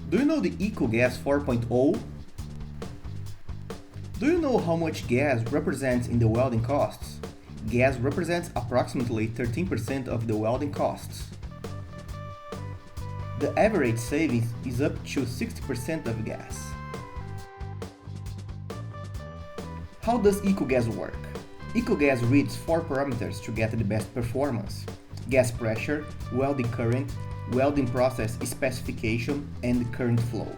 Do you know the EcoGas 4.0? Do you know how much gas represents in the welding costs? Gas represents approximately 13% of the welding costs. The average savings is up to 60% of gas. How does EcoGas work? EcoGas reads 4 parameters to get the best performance: gas pressure, welding current, welding process specification, and current flow.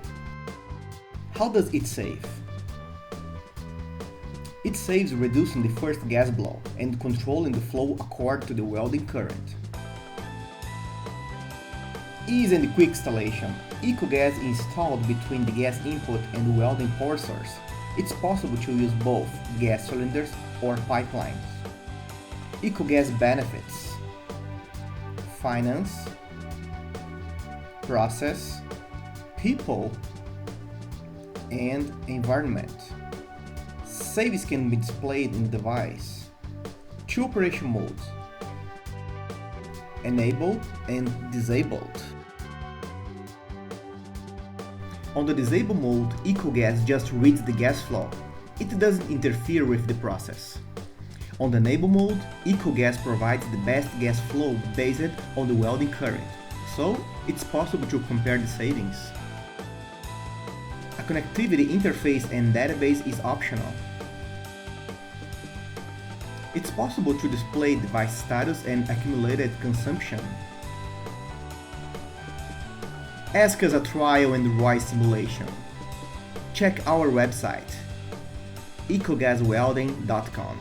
How does it save? It saves reducing the first gas blow and controlling the flow according to the welding current. Ease and quick installation. EcoGas is installed between the gas input and the welding power source. It's possible to use both gas cylinders or pipelines. EcoGas benefits: finance, process, people, and environment. Savings can be displayed in the device. 2 operation modes: enabled and disabled. On the disable mode, EcoGas just reads the gas flow. It doesn't interfere with the process. On the enable mode, EcoGas provides the best gas flow based on the welding current, so it's possible to compare the savings. A connectivity interface and database is optional. It's possible to display device status and accumulated consumption. Ask us a trial and ROI simulation. Check our website, ecogaswelding.com.